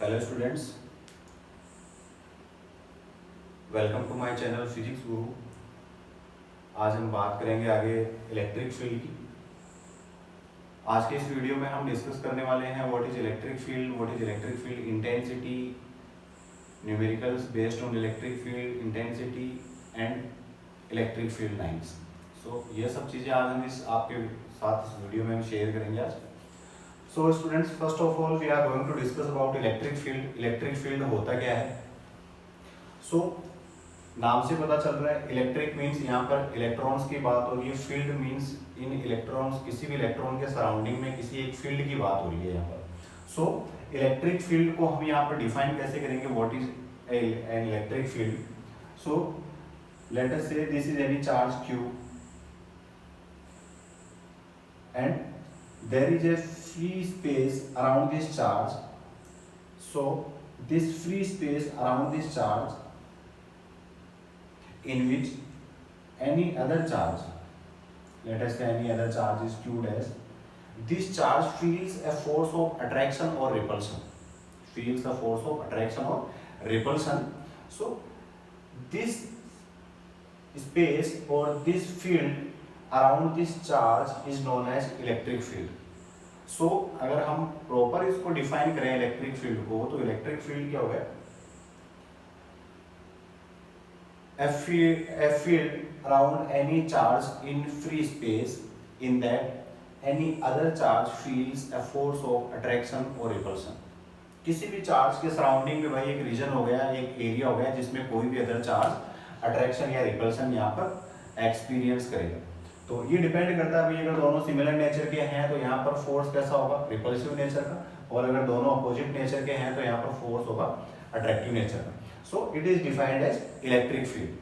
Hello students, welcome to my channel physics guru. आज हम बात करेंगे आगे इलेक्ट्रिक फील्ड की। आज के इस वीडियो में हम डिस्कस करने वाले हैं what is electric field intensity, numericals based on electric field intensity and electric field lines. So ये सब चीज़ें आज हम आपके साथ इस वीडियो में हम शेयर करेंगे आज। So students, first of all we are going to discuss about electric field. Electric field होता क्या है? सो नाम से पता चल रहा है, इलेक्ट्रिक मीन्स यहाँ पर इलेक्ट्रॉन्स की बात हो रही है, फील्ड मीन्स इन इलेक्ट्रॉन्स, किसी भी इलेक्ट्रॉन के सराउंडिंग में किसी एक फील्ड की बात हो रही है यहाँ पर। सो इलेक्ट्रिक फील्ड को हम यहाँ पर डिफाइन कैसे करेंगे, what is an electric field? So let us say this is any charge q and there is a free space around this charge. So this free space around this charge in which any other charge, let us say any other charge is q dash, this charge feels a force of attraction or repulsion, feels a force of attraction or repulsion. So this space or this field around this charge is known as electric field. So अगर हम proper इसको define करें electric field को, तो electric field क्या होगा? A field around any charge in free space in that any other charge feels a force of attraction or repulsion. किसी भी चार्ज के सराउंडिंग में भाई एक रीजन हो गया, एक एरिया हो गया जिसमें कोई भी अदर चार्ज अट्रैक्शन या रिपल्शन यहाँ पर एक्सपीरियंस करेगा। तो ये डिपेंड करता है भाई, अगर दोनों सिमिलर नेचर के हैं तो यहाँ पर फोर्स कैसा होगा? रिपल्सिव नेचर का। और अगर दोनों अपोजिट नेचर के हैं तो यहाँ पर फोर्स होगा अट्रैक्टिव नेचर का। So it is defined as electric field.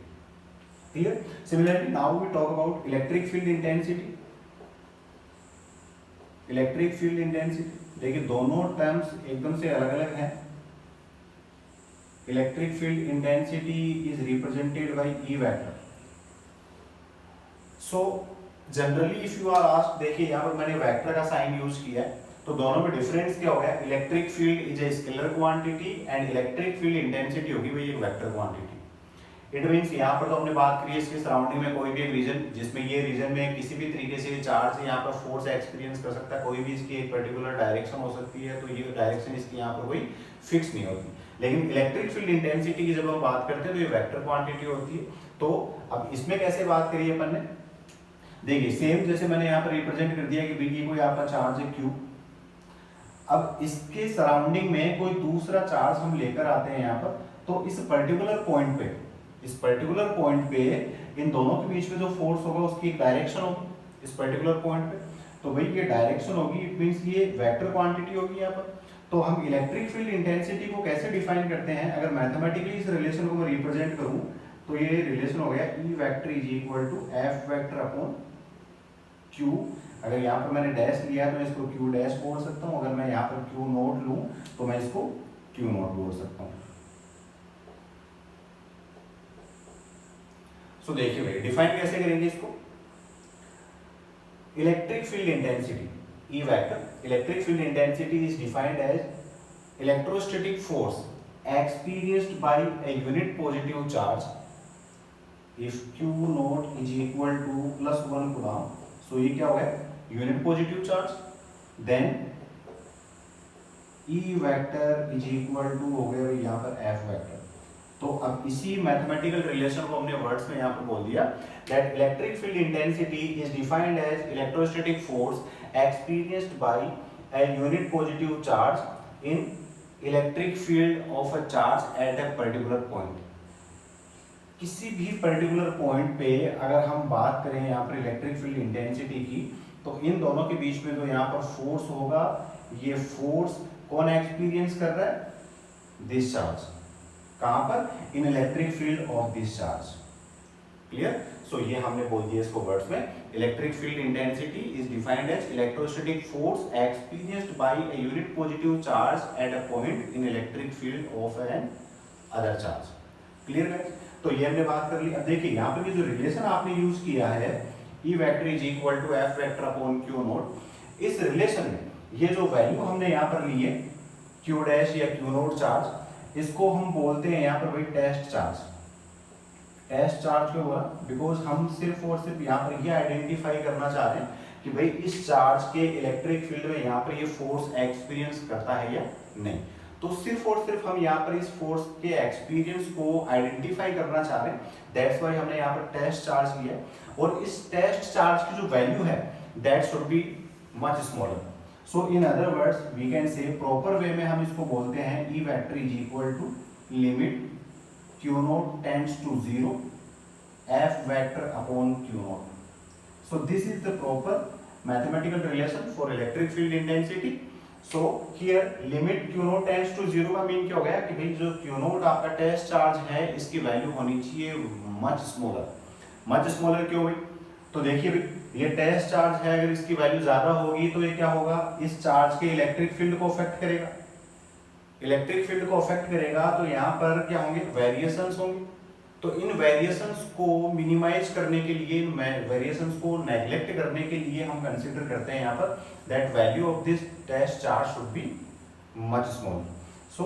Clear? Similarly now we talk about electric field intensity. Electric field intensity, देखिए दोनों टर्म्स एकदम से अलग अलग हैं। Electric field intensity is represented by E vector. So generally if you are asked, देखिए यहाँ पर मैंने वेक्टर का साइन यूज किया है, तो दोनों में डिफरेंस क्या हो गया? Electric field is a scalar quantity and electric field intensity होगी भाई एक वेक्टर क्वांटिटी। इट मींस यहाँ पर तो हमने बात करी है इसके सराउंडिंग में कोई भी एक रीजन, जिसमें ये रीजन में किसी भी तरीके से चार्ज यहाँ पर फोर्स एक्सपीरियंस कर सकता है, कोई भी इसकी एक पर्टिकुलर डायरेक्शन हो सकती है, तो ये डायरेक्शन इसकी यहाँ पर कोई फिक्स नहीं होती। लेकिन इलेक्ट्रिक फील्ड इंटेंसिटी की जब हम बात करते हैं तो ये वेक्टर क्वांटिटी होती है। तो अब इसमें कैसे बात करी है अपन ने? देखिए सेम जैसे मैंने यहाँ पर रिप्रेजेंट कर दिया कि ये कोई आपका चार्ज है q। अब इसके सराउंडिंग में कोई दूसरा चार्ज हम लेकर आते हैं यहाँ पर, तो इस पर्टिकुलर पॉइंट पे इन दोनों के बीच में जो फोर्स होगा उसकी एक डायरेक्शन होगी इस पर्टिकुलर पॉइंट पे। तो भाई ये डायरेक्शन होगी, इट मींस ये वेक्टर क्वांटिटी होगी यहाँ पर। तो हम इलेक्ट्रिक फील्ड इंटेंसिटी को कैसे डिफाइन करते हैं? अगर मैथमेटिकली इस रिलेशन को मैं रिप्रेजेंट करूं तो ये रिलेशन हो गया E vector is equal to F vector upon Q। अगर यहाँ पर मैंने डैश लिया तो मैं इसको Q डैश बोल सकता हूँ, अगर मैं यहाँ पर Q नोट लूँ तो मैं इसको Q नोट बोल सकता हूँ। सो देखिए भाई डिफाइन कैसे करेंगे इसको? Electric field intensity E vector, electric field intensity is defined as electrostatic force experienced by a unit positive charge if Q naught is equal to +1 coulomb. So ये क्या हो गया? Unit positive charge, then E vector is equal to हो गया यहाँ पर F vector. तो अब इसी मैथमेटिकल रिलेशन को हमने वर्ड्स में यहाँ पर बोल दिया that electric field intensity is defined as electrostatic force experienced by a unit positive charge in electric field of a charge at a particular point। किसी भी पर्टिकुलर पॉइंट पे अगर हम बात करें यहाँ पर इलेक्ट्रिक फील्ड इंटेंसिटी की, तो इन दोनों के बीच में जो यहाँ पर फोर्स होगा, ये फोर्स कौन एक्सपीरियंस कर रहा है? This charge. कहाँ पर? In electric field of this charge. Clear? So ये हमने बोल दिया इसको वर्ड्स में, electric field intensity is defined as electrostatic force experienced by a unit positive charge at a point in electric field of another charge. Clear guys? तो ये हमने बात कर ली। अब देखिए यहाँ पे भी जो रिलेशन आपने यूज किया है E vector is equal to F vector upon Q naught, इस रिलेशन में ये जो वैल्यू हमने यहाँ पर ली है क्यू डैश या क्यू नोट चार्ज, इसको हम बोलते हैं यहाँ पर भाई टेस्ट चार्ज। टेस्ट चार्ज क्यों बोला? बिकॉज हम सिर्फ और सिर्फ यहाँ पर ये आइडेंटिफाई करना चाह रहे हैं कि भाई इस चार्ज के इलेक्ट्रिक फील्ड में यहाँ पर ये फोर्स एक्सपीरियंस करता है या नहीं। तो सिर्फ और सिर्फ हम यहाँ पर इस फोर्स के एक्सपीरियंस को आइडेंटिफाई करना चाह रहे हैं, दैट्स वाई हमने यहाँ पर टेस्ट चार्ज लिया है। और इस टेस्ट चार्ज की जो वैल्यू है that should be much smaller. So in other words we can say, proper way में हम इसको बोलते हैं E vector is equal to limit Q naught tends to 0 F vector upon Q naught. So this is the proper mathematical relation for electric field intensity. So here limit Q naught tends to 0 का mean क्या हो गया कि भाई जो Q naught आपका test charge है इसकी वैल्यू होनी चाहिए मच स्मॉलर। मच स्मॉलर क्यों हुई? तो देखिए भाई ये टेस्ट चार्ज है, अगर इसकी वैल्यू ज्यादा होगी तो ये क्या होगा, इस चार्ज के इलेक्ट्रिक फील्ड को अफेक्ट करेगा। इलेक्ट्रिक फील्ड को अफेक्ट करेगा तो यहाँ पर क्या होंगे, वेरिएशंस होंगे। तो इन वेरिएशंस को मिनिमाइज करने के लिए, इन वेरिएशंस को नेग्लेक्ट करने के लिए हम कंसीडर करते हैं यहाँ पर that value of this test charge should be much small. So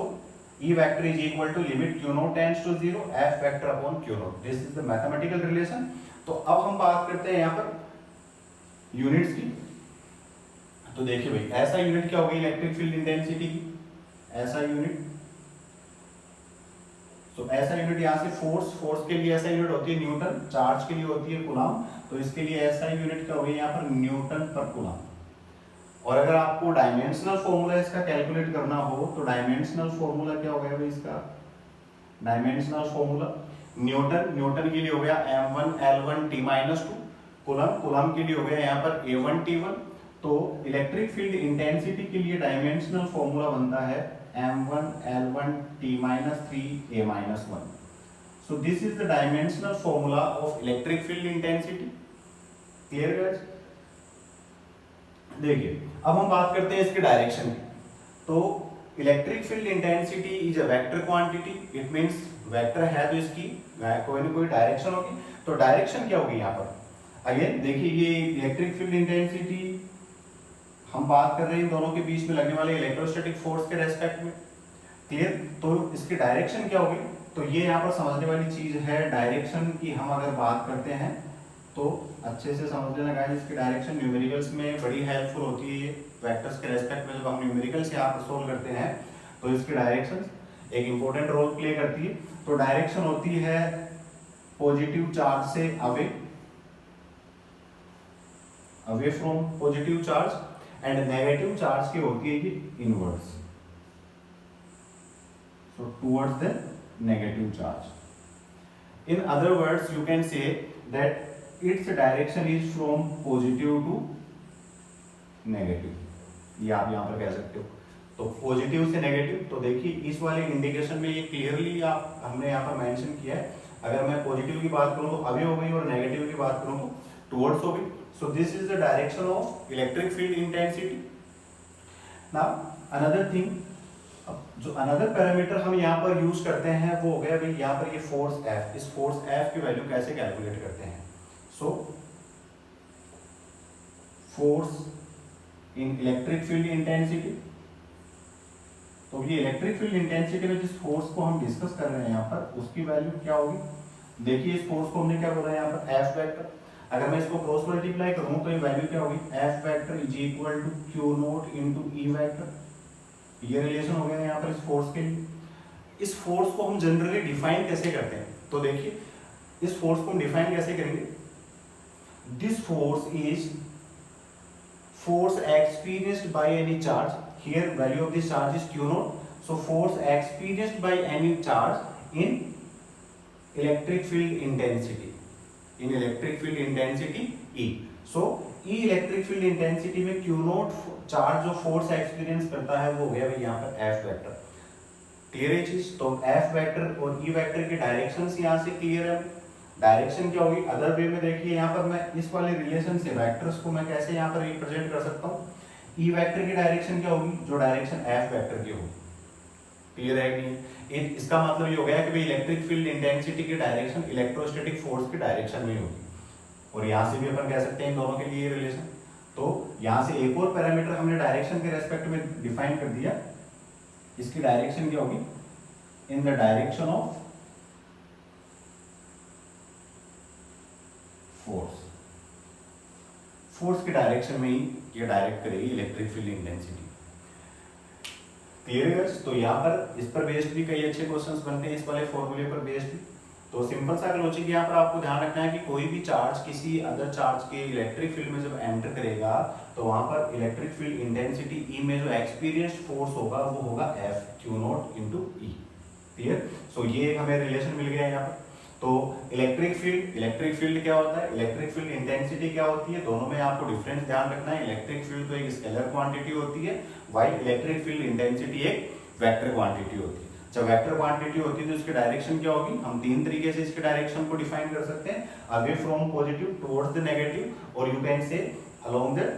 E vector is equal to limit Q naught tends to 0 F vector upon Q naught. This is the mathematical relation. तो अब हम बात करते हैं यहाँ पर units की। तो देखिए भाई ऐसा यूनिट क्या होगी इलेक्ट्रिक फील्ड इंटेंसिटी की, ऐसा यूनिट। तो ऐसा यूनिट यहाँ से फोर्स के लिए ऐसा यूनिट होती है न्यूटन, चार्ज के लिए होती है कूलम। तो इसके लिए ऐसा यूनिट क्या होगी यहाँ पर न्यूटन पर कूलम। और अगर आपको डायमेंशनल फॉर्मूला इसका कैलकुलेट करना हो तो डायमेंशनल फॉर्मूला क्या हो गया भाई इसका, डायमेंशनल फॉर्मूला न्यूटन के लिए हो गया m1 L1 T-2, कूलम के लिए हो गया यहाँ पर A1 T1। तो इलेक्ट्रिक फील्ड इंटेंसिटी के लिए डायमेंशनल फॉर्मूला बनता है m1 L1 T-3 A-1। So this is the dimensional formula of electric field intensity. Clear guys? देखिए अब हम बात करते हैं इसके डायरेक्शन की। तो electric field intensity is a vector quantity, it means vector है तो इसकी कोई ना कोई डायरेक्शन होगी। तो डायरेक्शन क्या होगी यहाँ पर? अगेन देखिए ये इलेक्ट्रिक फील्ड इंटेंसिटी हम बात कर रहे हैं इन दोनों के बीच में लगने वाले इलेक्ट्रोस्टैटिक फोर्स के रेस्पेक्ट में। क्लियर? तो इसकी डायरेक्शन क्या होगी? तो ये यहाँ पर समझने वाली चीज है, डायरेक्शन की हम अगर बात करते हैं तो अच्छे से समझ लेना गाइस, इसकी डायरेक्शन न्यूमेरिकल्स में बड़ी हेल्पफुल होती है। वेक्टर्स के रेस्पेक्ट में जब हम न्यूमेरिकल्स यहाँ पर सोल्व करते हैं तो इसकी डायरेक्शन एक इंपॉर्टेंट रोल प्ले करती है। तो डायरेक्शन होती है पॉजिटिव चार्ज से away from positive charge, and negative charge की होती है ये inverse, so towards the negative charge. In other words you can say that its direction is from positive to negative, ये आप यहाँ पर कह सकते हो। तो पॉजिटिव से नेगेटिव, तो देखिए इस वाले इंडिकेशन में ये क्लियरली आप हमने यहाँ पर मेंशन किया है। अगर मैं पॉजिटिव की बात करूँ तो अवे हो गई, और नेगेटिव की बात करूँ तो टुवर्ड्स हो गई। सो this is the direction of electric field intensity. Now another thing, जो अनदर पैरामीटर हम यहाँ पर यूज करते हैं वो हो गया भाई यहाँ पर ये फोर्स F। इस फोर्स F की वैल्यू कैसे कैलकुलेट करते हैं? So force in electric field intensity. तो ये इलेक्ट्रिक फील्ड इंटेंसिटी में जिस फोर्स को हम डिस्कस कर रहे हैं यहाँ पर उसकी वैल्यू क्या होगी? देखिए इस फोर्स को हमने क्या बोला है यहाँ पर F वेक्टर। अगर मैं इसको क्रॉस मल्टीप्लाई करूँ तो ये वैल्यू क्या होगी? F vector is equal to Q naught into E vector. ये रिलेशन हो गया यहाँ पर इस फोर्स के लिए। इस फोर्स को हम जनरली डिफाइन कैसे करते हैं? तो देखिए इस फोर्स को हम डिफाइन कैसे करेंगे? This force is force experienced by any charge, here value of this charge is Q note. So force experienced by any charge in electric field intensity, in electric field intensity E। So E electric field intensity में Q note charge जो force experience करता है वो हो गया भाई यहाँ पर F वेक्टर। क्लियर है चीज? तो F वेक्टर और E वेक्टर की डायरेक्शंस यहाँ से क्लियर है। डायरेक्शन क्या होगी? अदर वे में देखिए यहाँ पर मैं इस वाले रिलेशन से वेक्टर्स को मैं कैसे यहाँ पर रिप्रेजेंट कर सकता हूँ? E वेक्टर की डायरेक्शन क्या होगी? जो डायरेक्शन F वेक्टर की होगी। क्लियर है कि नहीं? इसका मतलब ये हो गया कि भाई इलेक्ट्रिक फील्ड इंटेंसिटी की डायरेक्शन इलेक्ट्रोस्टैटिक फोर्स की डायरेक्शन में होगी। और यहाँ से भी अपन कह सकते हैं इन दोनों के लिए रिलेशन। तो यहाँ से एक और पैरामीटर हमने डायरेक्शन के रेस्पेक्ट में डिफाइन कर दिया, इसकी डायरेक्शन क्या होगी, in the direction of force, force के डायरेक्शन में ही ये डायरेक्ट करेगी इलेक्ट्रिक फील्ड इंटेंसिटी। क्लियर है? तो यहाँ पर इस पर बेस्ड भी कई अच्छे क्वेश्चंस बनते हैं, इस वाले फॉर्मूले पर बेस्ड भी। तो सिंपल सा लॉजिक यहाँ पर आपको ध्यान रखना है कि कोई भी चार्ज किसी अदर चार्ज के इलेक्ट्रिक फील्ड में जब एंटर करेगा तो वहां पर इलेक्ट्रिक फील्ड इंटेंसिटी ई में जो एक्सपीरियंस्ड फोर्स होगा वो होगा F Q naught into E. Clear? So ये हमें रिलेशन मिल गया यहाँ पर। तो इलेक्ट्रिक फील्ड क्या होता है, इलेक्ट्रिक फील्ड इंटेंसिटी क्या होती है, दोनों में आपको डिफरेंस ध्यान रखना है। इलेक्ट्रिक फील्ड तो एक स्केलर क्वांटिटी होती है, व्हाइल इलेक्ट्रिक फील्ड इंटेंसिटी एक वेक्टर क्वांटिटी होती है। जब वेक्टर क्वांटिटी होती है तो इसकी डायरेक्शन क्या होगी, हम तीन तरीके से इसके डायरेक्शन को डिफाइन कर सकते हैं, away from positive towards the negative, और you can say along the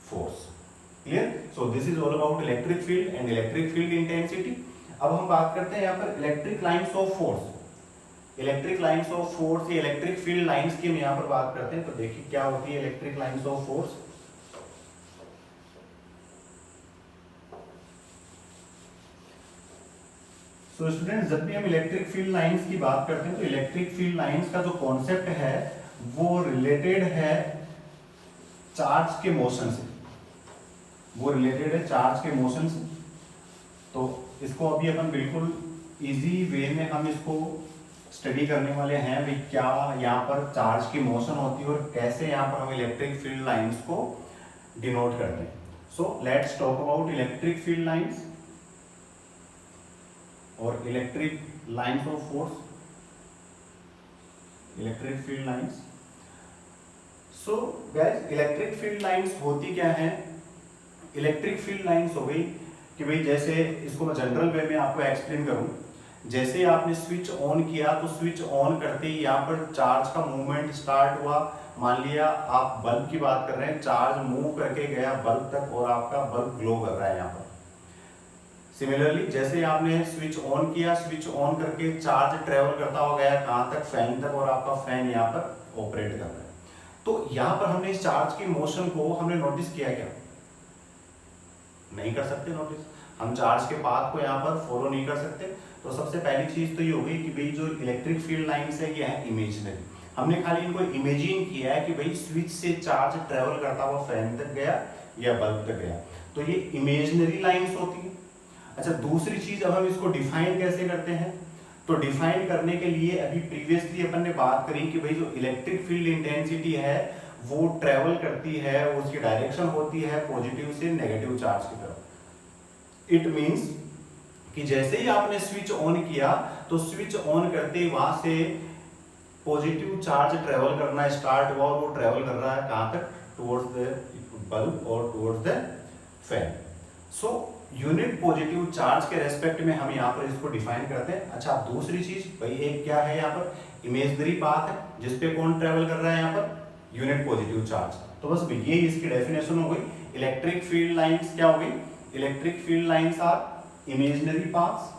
force. Clear? So this is all about electric field and electric field intensity. अब हम बात करते हैं यहाँ पर electric lines of force. Electric lines of force या electric field lines की हम यहाँ पर बात करते हैं। तो देखिए क्या होती है electric lines of force. So students, जब भी हम इलेक्ट्रिक फील्ड लाइंस की बात करते हैं तो इलेक्ट्रिक फील्ड लाइंस का जो कॉन्सेप्ट है वो रिलेटेड है चार्ज के मोशन से, वो रिलेटेड है चार्ज के मोशन से। तो इसको अभी अपन बिल्कुल इजी वे में हम इसको स्टडी करने वाले हैं भाई, क्या यहाँ पर चार्ज की मोशन होती है और कैसे यहाँ पर हम इलेक्ट्रिक फील्ड लाइंस को डिनोट करते हैं। So let's talk about electric field lines और electric lines of force, electric field lines. So guys, electric field lines होती क्या है, इलेक्ट्रिक फील्ड लाइंस हो गई कि भाई जैसे इसको मैं जनरल वे में आपको एक्सप्लेन करूं, जैसे आपने स्विच ऑन किया तो स्विच ऑन करते ही यहाँ पर चार्ज का मूवमेंट स्टार्ट हुआ। मान लिया आप बल्ब की बात कर रहे हैं, चार्ज मूव करके गया बल्ब तक और आपका बल्ब ग्लो कर रहा है यहाँ पर। सिमिलरली जैसे आपने स्विच ऑन किया, स्विच ऑन करके चार्ज ट्रेवल करता हुआ गया कहाँ तक, फैन तक, और आपका फैन यहाँ पर ऑपरेट कर रहा है। तो यहाँ पर हमने इस चार्ज की मोशन को हमने नोटिस किया क्या? नहीं कर सकते नोटिस, हम चार्ज के पाथ को यहाँ पर फॉलो नहीं कर सकते। तो सबसे पहली चीज तो ये होगी कि भाई जो इलेक्ट्रिक फील्ड लाइंस है ये है इमेजिनरी। हमने खाली इनको इमेजिन किया है कि भाई स्विच से चार्ज ट्रेवल करता हुआ फैन तक गया या बल्ब तक गया, तो ये इमेजिनरी लाइंस होती है। अच्छा, दूसरी चीज अब हम इसको डिफाइन कैसे करते हैं, तो डिफाइन करने के लिए अभी प्रीवियसली अपन ने बात करी कि भाई जो इलेक्ट्रिक फील्ड इंटेंसिटी है वो ट्रेवल करती है, उसकी डायरेक्शन होती है पॉजिटिव से नेगेटिव चार्ज की तरफ। इट मींस कि जैसे ही आपने स्विच ऑन किया तो स्विच ऑन करते ही वहां से पॉजिटिव चार्ज ट्रेवल करना स्टार्ट हुआ, और वो ट्रेवल कर रहा है कहां तक, टुवर्ड्स द बल्ब और towards the fan. So unit positive charge के रेस्पेक्ट में हम यहाँ पर इसको डिफाइन करते हैं। अच्छा, दूसरी चीज भाई एक क्या है यहाँ पर, इमेजिनरी पाथ है जिसपे कौन ट्रेवल कर रहा है यहाँ पर, यूनिट पॉजिटिव चार्ज। तो बस ये इसकी डेफिनेशन हो गई। इलेक्ट्रिक फील्ड लाइंस क्या हो गई, electric field lines are imaginary paths,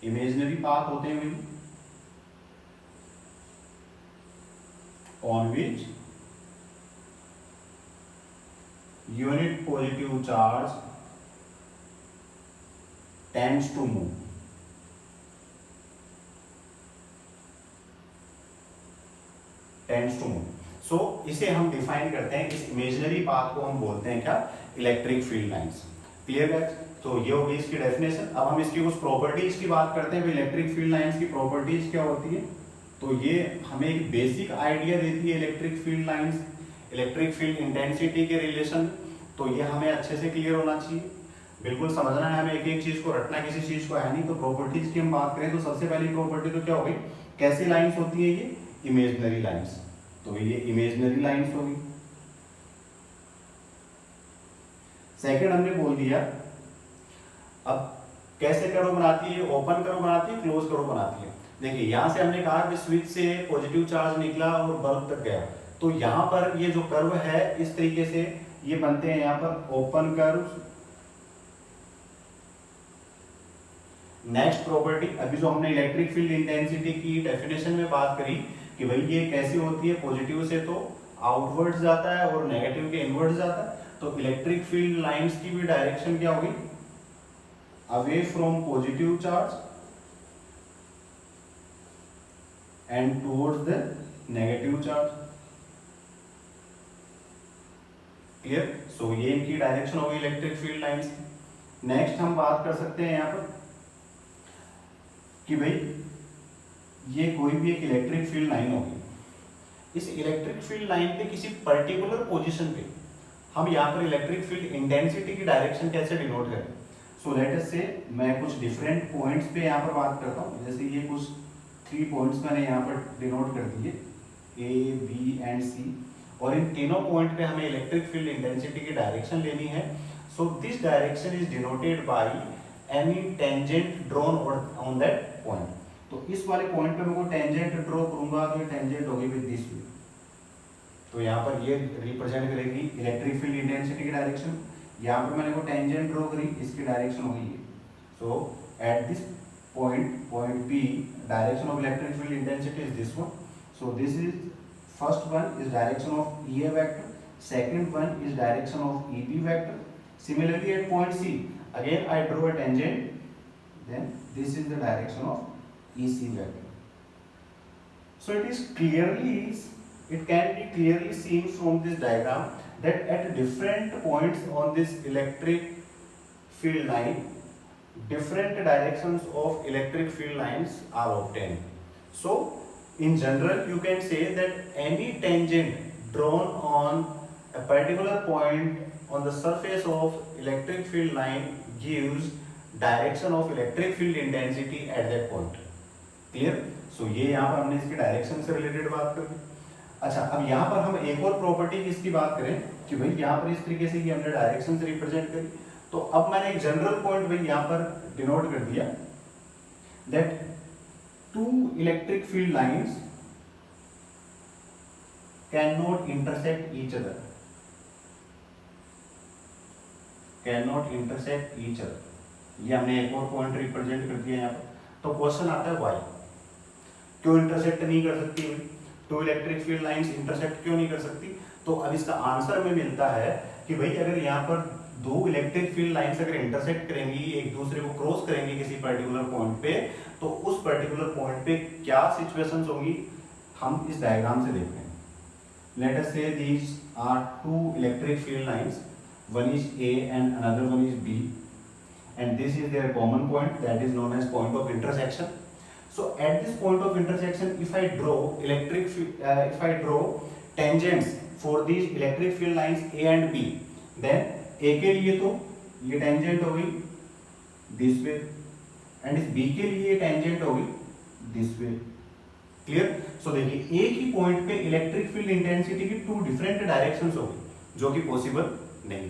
imaginary path होते हैं on which unit positive charge tends to move. Tends to move. So इसे हम डिफाइन करते हैं, इस इमेजिनरी पाथ को हम बोलते हैं क्या, इलेक्ट्रिक फील्ड लाइंस। क्लियर है? तो ये होगी इसकी डेफिनेशन। अब हम इसकी कुछ प्रॉपर्टीज की बात करते हैं। इलेक्ट्रिक फील्ड लाइंस की प्रॉपर्टीज क्या होती है, तो ये हमें एक बेसिक आइडिया देती है electric field lines, electric field intensity के रिलेशन। तो ये हमें अच्छे से क्लियर होना चाहिए, बिल्कुल समझना है हमें, एक एक चीज को रटना किसी चीज को है नहीं। तो प्रॉपर्टीज की हम बात करें तो सबसे पहली प्रॉपर्टी तो क्या होगी, कैसी लाइंस होती है ये, इमेजिनरी लाइंस। तो ये इमेजिनरी लाइंस होगी। सेकंड हमने बोल दिया, अब कैसे कर्व बनाती है, ओपन कर्व बनाती है, क्लोज कर्व बनाती है। देखिए यहां से हमने कहा कि स्विच से पॉजिटिव चार्ज निकला और बल्ब तक गया, तो यहां पर ये जो कर्व है इस तरीके से ये बनते हैं यहाँ पर ओपन कर्व। नेक्स्ट प्रॉपर्टी, अभी जो हमने इलेक्ट्रिक फील्ड इंटेंसिटी की डेफिनेशन में बात करी कि भाई ये कैसी होती है, पॉजिटिव से तो आउटवर्ड्स जाता है और नेगेटिव के इनवर्ड्स जाता है। तो इलेक्ट्रिक फील्ड लाइंस की भी डायरेक्शन क्या होगी, away from positive charge and towards the negative charge. Clear? So ये इनकी डायरेक्शन होगी इलेक्ट्रिक फील्ड लाइंस। नेक्स्ट हम बात कर सकते हैं यहां पर कि भाई ये कोई भी एक इलेक्ट्रिक फील्ड लाइन होगी, इस इलेक्ट्रिक फील्ड लाइन पे किसी पर्टिकुलर पोजीशन पे हम यहाँ पर इलेक्ट्रिक फील्ड इंटेंसिटी की डायरेक्शन कैसे डिनोट करें। सो लेट अस से मैं कुछ डिफरेंट पॉइंट्स पे यहाँ पर बात करता हूँ, जैसे ये कुछ 3 पॉइंट्स मैंने यहाँ पर डिनोट कर दिए ए बी एंड सी, और इन तीनों पॉइंट पे हमें इलेक्ट्रिक फील्ड इंटेंसिटी की डायरेक्शन लेनी है। So this direction is denoted by any tangent drawn on that point. तो इस वाले पॉइंट पे मैं कोई टेंजेंट ड्रॉ करूंगा तो ये टेंजेंट होगी विद दिस वे, तो यहाँ पर ये रिप्रेजेंट करेगी इलेक्ट्रिक फील्ड इंटेंसिटी की डायरेक्शन। यहाँ पर मैंने को टेंजेंट ड्रॉ करी, इसकी डायरेक्शन होगी ये। So at this point P, direction of electric field intensity is this one. So this is first one is direction of EA vector, second one is direction of EB vector. Similarly at point C, again I draw a tangent, then this is the direction of EC vector. So it can be clearly seen from this diagram that at different points on this electric field line, different directions of electric field lines are obtained. So in general you can say that any tangent drawn on a particular point on the surface of electric field line gives direction of electric field intensity at that point. Clear? So ये यहाँ पर हमने इसकी direction से related बात कर ली। अच्छा, अब यहाँ पर हम एक और प्रॉपर्टी की इसकी बात करें कि भाई यहाँ पर इस तरीके से हमने डायरेक्शन से रिप्रेजेंट करी, तो अब मैंने एक जनरल पॉइंट भाई यहाँ पर डिनोट कर दिया that 2 electric field lines can not intersect each other, cannot intersect each other। ये हमने एक और पॉइंट रिप्रेजेंट कर दिया यहाँ पर। तो क्वेश्चन आता है व्हाई, क्यों इंटरसेक्ट नहीं कर सकती, तो इलेक्ट्रिक फील्ड लाइंस इंटरसेक्ट क्यों नहीं कर सकती। तो अब इसका आंसर में मिलता है कि भाई अगर यहाँ पर 2 इलेक्ट्रिक फील्ड लाइंस अगर इंटरसेक्ट करेंगी, एक दूसरे को क्रॉस करेंगी किसी पर्टिकुलर पॉइंट पे, तो उस पर्टिकुलर पॉइंट पे क्या सिचुएशंस होंगी हम इस डायग्राम से देखते हैं। Let us say these are 2 electric field lines, one is A and another one is B, and this is their common point, that is known as point of intersection. So at this point of intersection, if I draw tangents for these electric field lines A and B, then A के लिए तो ये tangent होगी this way, and इस B के लिए tangent होगी this way। Clear? So देखिए एक ही point पे इलेक्ट्रिक फील्ड इंटेंसिटी की 2 डिफरेंट डायरेक्शंस होगी, जो कि पॉसिबल नहीं।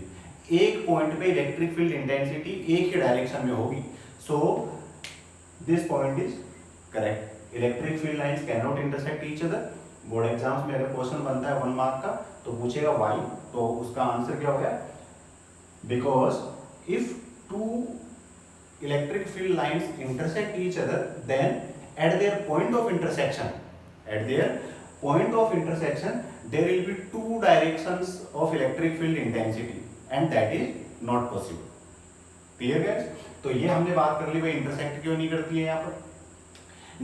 एक पॉइंट पे इलेक्ट्रिक फील्ड इंटेंसिटी एक ही डायरेक्शन में होगी। So this point is correct, electric field lines can not intersect each other. Board exams में अगर क्वेश्चन बनता है 1 मार्क का तो पूछेगा व्हाई, तो उसका आंसर क्या हो गया, because if 2 electric field lines intersect each other, then at their point of intersection there will be 2 directions of electric field intensity and that is not possible। clear guys? तो ये हमने बात कर ली भाई इंटरसेक्ट क्यों नहीं करती है यहाँ पर।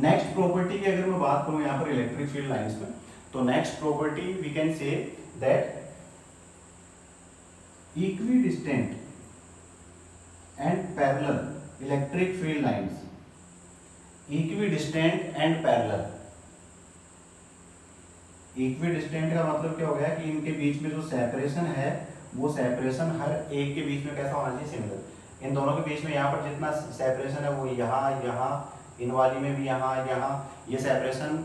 नेक्स्ट प्रॉपर्टी की अगर मैं बात करूं यहाँ पर इलेक्ट्रिक फील्ड लाइंस में, तो next property we can say that equidistant and parallel electric field lines, equidistant and parallel. Equidistant का मतलब क्या हो गया कि इनके बीच में जो सेपरेशन है वो सेपरेशन हर एक के बीच में कैसा होना चाहिए, सिमिलर। इन दोनों के बीच में यहाँ पर जितना सेपरेशन है वो यहाँ, इन वाली में भी यहाँ, ये सेपरेशन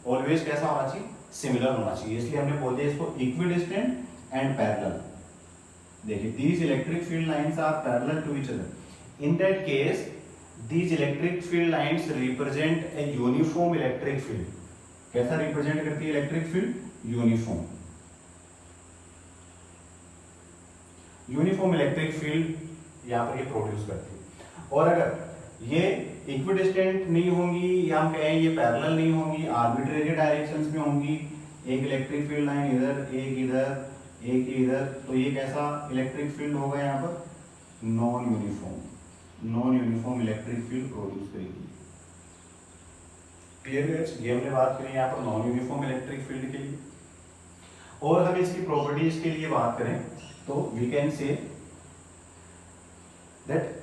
ऑलवेज कैसा होना चाहिए, सिमिलर होना चाहिए। इसलिए हमने बोल दिया इसको इक्विडिस्टेंट एंड पैरेलल। देखिए these electric field lines are parallel to each other. In that case these electric field lines represent a uniform electric field. कैसा रिप्रेजेंट करती है electric field, uniform electric field यहाँ पर ये प्रोड्यूस करती है। और अगर ये इक्विडिस्टेंट नहीं होंगी या हम कहें ये पैरेलल नहीं होंगी, आर्बिट्रेरी डायरेक्शंस में होंगी, एक इलेक्ट्रिक फील्ड लाइन इधर, एक इधर, एक ही इधर, तो ये कैसा इलेक्ट्रिक फील्ड होगा यहाँ पर, non uniform electric field produce करेगी। क्लियर है, ये हमने बात करी यहाँ पर नॉन यूनिफॉर्म इलेक्ट्रिक फील्ड के लिए। और हम इसकी प्रॉपर्टीज के लिए बात करें तो we can say that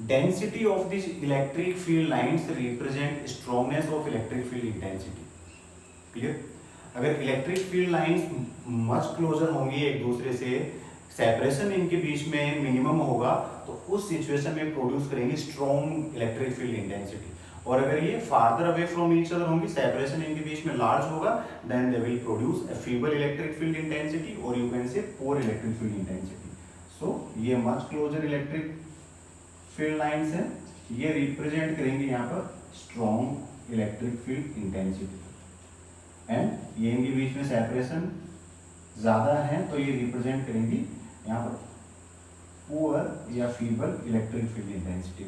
density of these electric field lines represent strongness of electric field intensity। Clear, अगर electric field lines much closer होंगी एक दूसरे से, सेपरेशन इनके बीच में मिनिमम होगा, तो उस सिचुएशन में प्रोड्यूस करेंगे स्ट्रॉन्ग इलेक्ट्रिक फील्ड इंटेंसिटी। और अगर ये farther away from each other होंगी, सेपरेशन इनके बीच में लार्ज होगा, then they will produce a feeble electric field intensity और you can say poor electric field intensity. So ये much closer electric field lines हैं, ये रिप्रेजेंट करेंगे यहाँ पर strong electric field intensity, and ये इनके बीच में सेपरेशन ज्यादा है तो ये रिप्रेजेंट करेंगी यहाँ पर पुअर या feeble electric field intensity.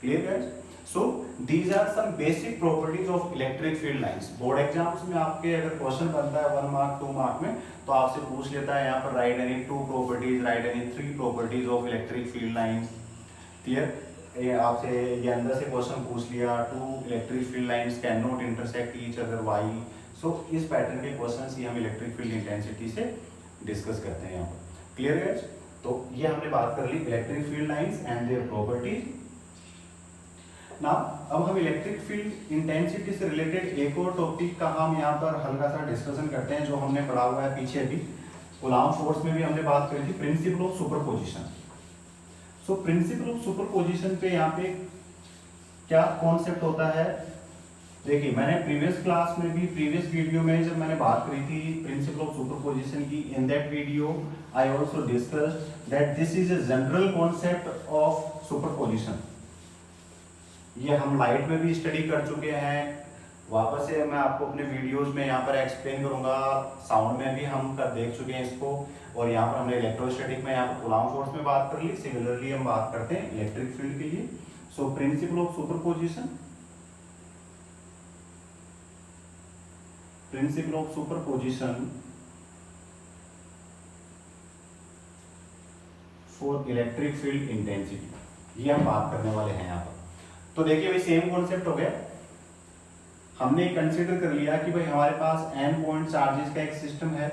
Clear guys? So these are some basic properties of electric field lines. Board exams में आपके अगर क्वेश्चन बनता है 1 मार्क 2 मार्क में, तो आपसे पूछ लेता है यहाँ पर right any 2 properties, right any 3 properties of electric field lines. Clear, ये आपसे ये अंदर से क्वेश्चन पूछ लिया, 2 electric field lines can not intersect each other, why? So इस पैटर्न के क्वेश्चंस ही हम इलेक्ट्रिक फील्ड इंटेंसिटी से डिस्कस करते हैं यहाँ पर। Clear guys? तो ये हमने बात कर ली electric field lines and their properties. Now अब हम इलेक्ट्रिक फील्ड इंटेंसिटी से रिलेटेड एक और टॉपिक का हम यहाँ पर हल्का सा डिस्कशन करते हैं, जो हमने पढ़ा हुआ है पीछे भी, कूलॉम फोर्स में भी हमने बात करी थी, principal of superposition. So principle of superposition पे यहाँ पे क्या कॉन्सेप्ट होता है, देखिए मैंने प्रीवियस क्लास में भी, प्रीवियस वीडियो में जब मैंने बात करी थी प्रिंसिपल ऑफ सुपरपोजिशन की, in that video I also discussed that this is a general concept of superposition. ये हम लाइट में भी स्टडी कर चुके हैं, वापस से मैं आपको अपने वीडियोस में यहाँ पर एक्सप्लेन करूंगा, साउंड में भी हम कर देख चुके हैं इसको, और यहाँ पर हमने इलेक्ट्रोस्टैटिक में यहाँ पर कूलॉम फोर्स में बात कर ली। सिमिलरली हम बात करते हैं इलेक्ट्रिक फील्ड के लिए। So principle of superposition, principle of superposition for electric field intensity, ये हम बात करने वाले हैं यहाँ पर। तो देखिए भाई सेम कॉन्सेप्ट हो गया, हमने कंसीडर कर लिया कि भाई हमारे पास n पॉइंट चार्जेस का एक सिस्टम है,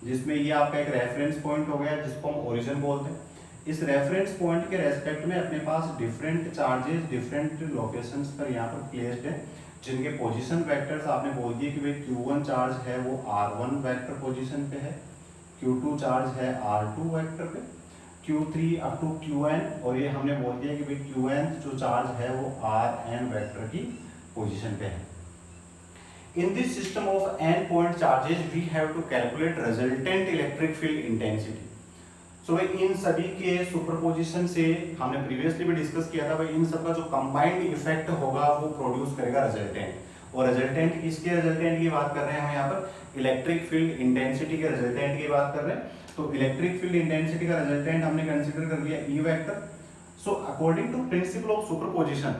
जिसमें ये आपका एक रेफरेंस पॉइंट हो गया जिसको हम ओरिजिन बोलते हैं। इस रेफरेंस पॉइंट के रेस्पेक्ट में अपने पास डिफरेंट चार्जेस डिफरेंट लोकेशंस पर यहाँ पर प्लेस्ड है, जिनके पोजीशन वेक्टर्स आपने बोल दिए कि भाई Q1 चार्ज है वो R1 वेक्टर पोजीशन पे है, Q2 चार्ज है R2 वेक्टर पे, Q3 अप टू Qn, और ये हमने बोल दिया कि भाई Qn जो चार्ज है वो Rn वेक्टर की पोजीशन पे है। In this system of n point charges, we have to calculate resultant electric field intensity. So भाई इन सभी के सुपरपोजिशन से हमने प्रीवियसली भी डिस्कस किया था, भाई इन सब का जो कंबाइंड इफेक्ट होगा वो प्रोड्यूस करेगा रिजल्टेंट। और रिजल्टेंट किसके रिजल्टेंट की बात कर रहे हैं हम यहाँ पर, इलेक्ट्रिक फील्ड इंटेंसिटी के रिजल्टेंट की बात कर रहे हैं। तो इलेक्ट्रिक फील्ड इंटेंसिटी का रिजल्टेंट हमने कंसीडर कर लिया E vector. So according to principle of superposition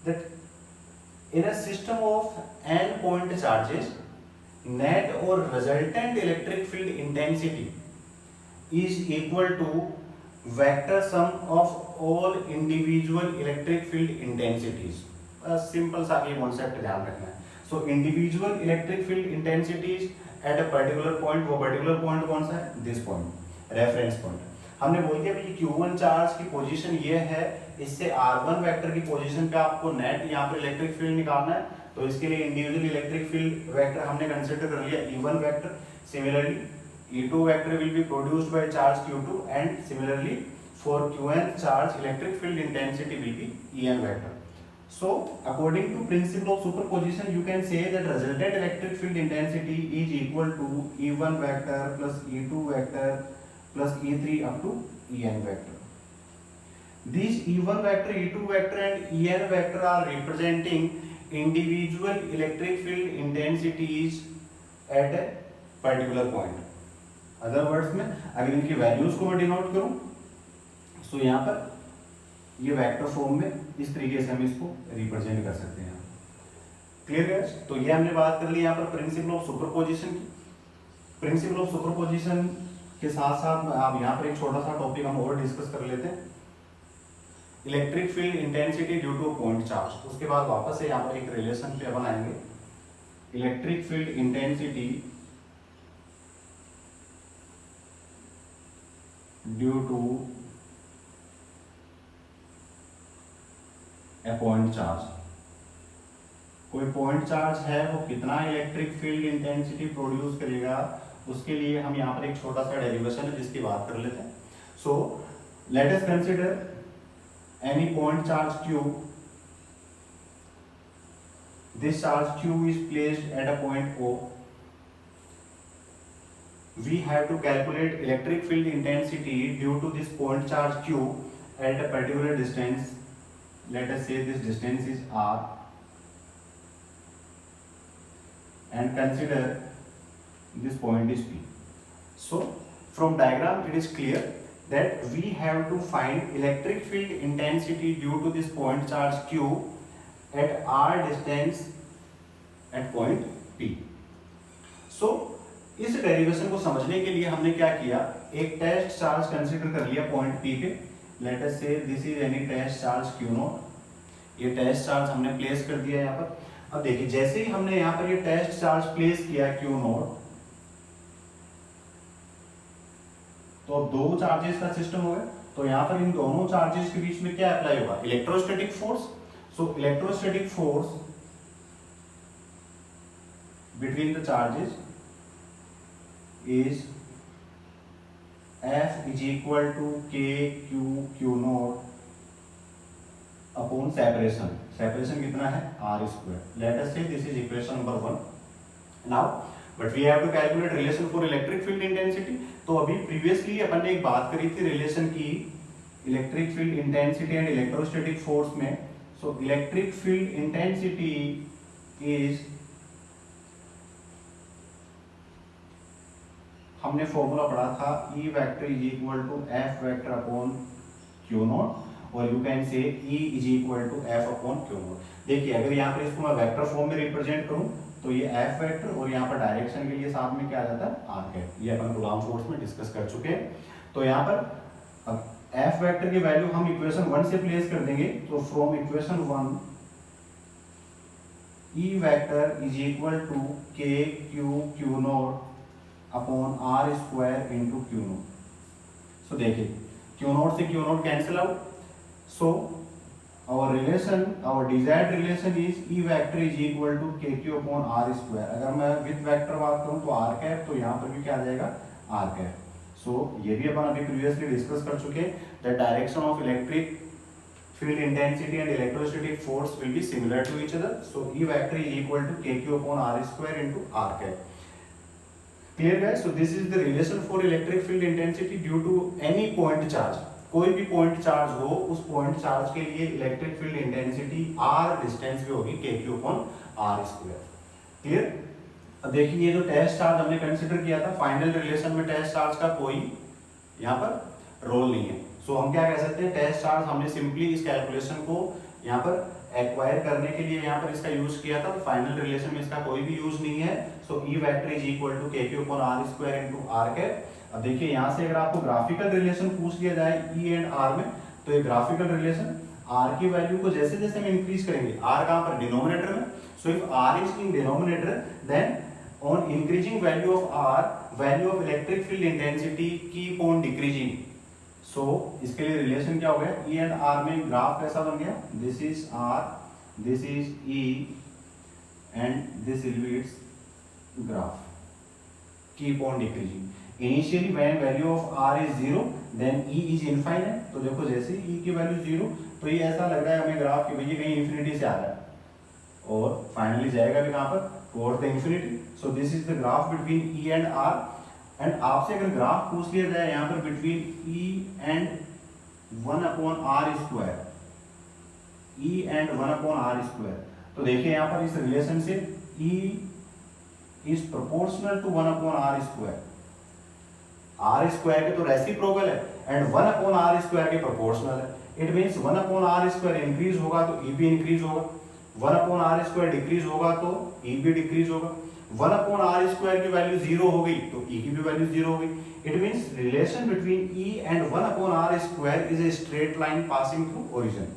that in a system of n point charges, net or resultant electric field intensity is equal to vector sum of all individual electric field intensities। Simple सा ये concept ध्यान रखना है। So individual electric field intensities at a particular point, वो particular point कौन सा है, this point, reference point. हमने बोल दिया कि Q1 चार्ज की पोजीशन ये है, इससे R1 वेक्टर की पोजीशन पे आपको नेट यहाँ पर इलेक्ट्रिक फील्ड निकालना है, तो इसके लिए इंडिविजुअल इलेक्ट्रिक फील्ड वेक्टर हमने कंसीडर कर लिया E1 vector. Similarly E2 vector will be produced by charge Q2, and similarly for Qn charge electric field intensity will be En vector. So according to principle of superposition, you can say that resultant electric field intensity is equal to E1 vector plus E2 vector plus E3 up to En vector. These E1 vector, E2 vector and En vector are representing individual electric field intensities at a particular point. Other words में अगर इनकी values को मैं denote करूं, so यहाँ पर ये vector form में इस तरीके से हम इसको रिप्रेजेंट कर सकते हैं। Clear guys? तो ये हमने बात कर ली यहाँ पर प्रिंसिपल ऑफ सुपरपोजिशन की। प्रिंसिपल ऑफ सुपरपोजिशन के साथ साथ आप यहाँ पर एक छोटा सा टॉपिक हम और डिस्कस कर लेते हैं, electric field intensity due two point charge. उसके बाद वापस से यहाँ पर एक रिलेशन पे अपन आएंगे, electric field intensity due to a point charge. कोई पॉइंट चार्ज है वो कितना इलेक्ट्रिक फील्ड इंटेंसिटी प्रोड्यूस करेगा, उसके लिए हम यहाँ पर एक छोटा सा डेरिवेशन है जिसकी बात कर लेते हैं। सो let us consider any point charge q, this charge q is placed at a point O. We have to calculate electric field intensity due to this point charge q at a particular distance. Let us say this distance is r, and consider this point is P. So from diagram it is clear that we have to find electric field intensity due to this point charge q at r distance at point P. So इस derivation को समझने के लिए हमने क्या किया, एक test charge consider कर लिया पॉइंट P पे। Let us say this is any test charge Q naught. ये टेस्ट चार्ज हमने प्लेस कर दिया यहाँ पर। अब देखिए जैसे ही हमने यहाँ पर ये टेस्ट चार्ज प्लेस किया Q नॉट, तो अब दो चार्जेस का सिस्टम हो गया। तो यहाँ पर इन दोनों चार्जेस के बीच में क्या अप्लाई होगा, electrostatic force. So electrostatic force between the charges is F is equal to K Q naught upon separation. Separation कितना है, R square. Let us say this is equation number 1. Now, but we have to calculate relation for electric field intensity. तो अभी previously अपन ने एक बात करी थी relation की electric field intensity and electrostatic force में. So electric field intensity is, हमने फॉर्मूला पढ़ा था E vector is equal to F vector upon Q naught, और you can say E is equal to F upon Q naught. देखिए अगर यहाँ पर इसको मैं वेक्टर फॉर्म में रिप्रेजेंट करूँ तो ये F वेक्टर, और यहाँ पर डायरेक्शन के लिए साथ में क्या आ जाता है, R कैप। ये अपन कूलॉम फोर्स में डिस्कस कर चुके हैं। तो यहाँ पर अब F वेक्टर की वैल्यू हम इक्वेशन 1 से प्लेस कर देंगे। तो from equation 1 E vector is equal to K Q naught upon R square into Q naught. So देखिए Q नॉट से Q naught cancel out. So our relation, our desired relation is E vector is equal to KQ upon R square. अगर मैं with vector बात करूं तो R cap, तो यहाँ पर भी क्या आ जाएगा, R कैप। सो ये भी अपन अभी प्रीवियसली डिस्कस कर चुके हैं, the direction of electric field intensity and electrostatic force will be similar to each other. So E vector is equal to KQ upon R square into R cap. Clear guys? So this is the relation for electric field intensity due to any point charge. कोई भी point charge हो, उस point charge के लिए electric field intensity R distance पे होगी KQ upon R square. Clear? अब देखिए ये जो टेस्ट चार्ज हमने कंसीडर किया था, फाइनल रिलेशन में टेस्ट चार्ज का कोई यहाँ पर रोल नहीं है। सो हम क्या कह सकते हैं, टेस्ट चार्ज हमने सिंपली इस कैलकुलेशन को यहाँ पर एक्वायर करने के लिए यहाँ पर इसका यूज किया था। तो फाइनल रिलेशन में इसका कोई भी यूज नहीं है। So E vector is equal to KQ upon R square into R cap. अब देखिए यहाँ से अगर आपको ग्राफिकल रिलेशन पूछ लिया जाए E एंड R में, तो ये ग्राफिकल रिलेशन R की वैल्यू को जैसे जैसे हम इंक्रीज करेंगे, R कहाँ पर, डिनोमिनेटर में। So if R is in denominator, then on increasing value of R, value of electric field intensity keep on decreasing. So इसके लिए रिलेशन क्या हो गया, E एंड R में ग्राफ कैसा बन गया, this is R, this is E and this will be its graph, keep on decreasing. Initially when value of R is 0 then E is infinite. तो देखो जैसे E की वैल्यू 0, तो ये ऐसा लग रहा है हमें ग्राफ कि भैया कहीं इंफिनिटी से आ रहा है, और फाइनली जाएगा भी कहां पर, toward the infinity. So this is the graph between E and R। And आपसे अगर ग्राफ पूछ लिया जाए यहाँ पर between E and 1 upon R square, E and 1 upon R square, तो देखिए यहाँ पर इस रिलेशन से E is proportional to 1 upon R square. R square के तो रेसिप्रोकल है एंड 1 अपॉन R स्क्वायर के प्रोपोर्शनल है। It means 1 upon R square increase होगा तो E भी इंक्रीज होगा। 1/r² डिक्रीज होगा तो E भी डिक्रीज होगा। 1/r² की वैल्यू 0 हो गई तो E की भी वैल्यू 0 हो गई। It means relation between E and 1/r² is a straight line passing through origin.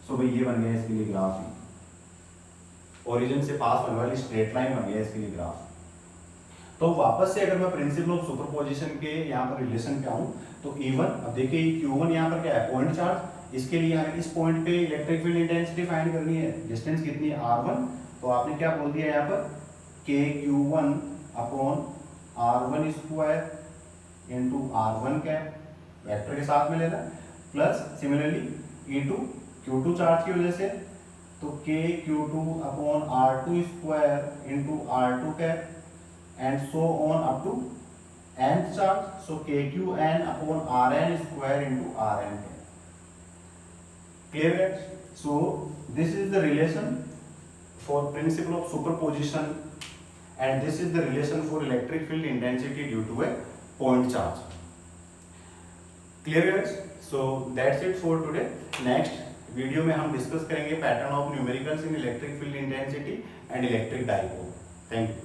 So भाई ये बन गया इसके लिए ग्राफ, ओरिजिन से पास होने वाली स्ट्रेट लाइन बन गया इसके लिए ग्राफ। तो वापस से अगर मैं प्रिंसिपल ऑफ सुपरपोजिशन के यहाँ पर रिलेशन पे आऊँ तो E1, अब देखिए Q1 यहाँ पर क्या है, पॉइंट चार्ज। इसके लिए हमें इस पॉइंट पे इलेक्ट्रिक फील्ड इंटेंसिटी फाइंड करनी है। डिस्टेंस कितनी है, R1। तो आपने क्या बोल दिया यहाँ पर, KQ1/R1² into R1 cap, vector के साथ में लेना, plus similarly E2 Q2 charge की वजह से, तो KQ2/R2² into R2 cap and so on up to nth charge, so KQN/Rn² into Rn cap. Clear guys? So this is the relation for principle of superposition and this is the relation for electric field intensity due to a point charge. Clear guys? So that's it for today. Next video में हम discuss करेंगे pattern of numericals in electric field intensity and electric dipole. Thank you.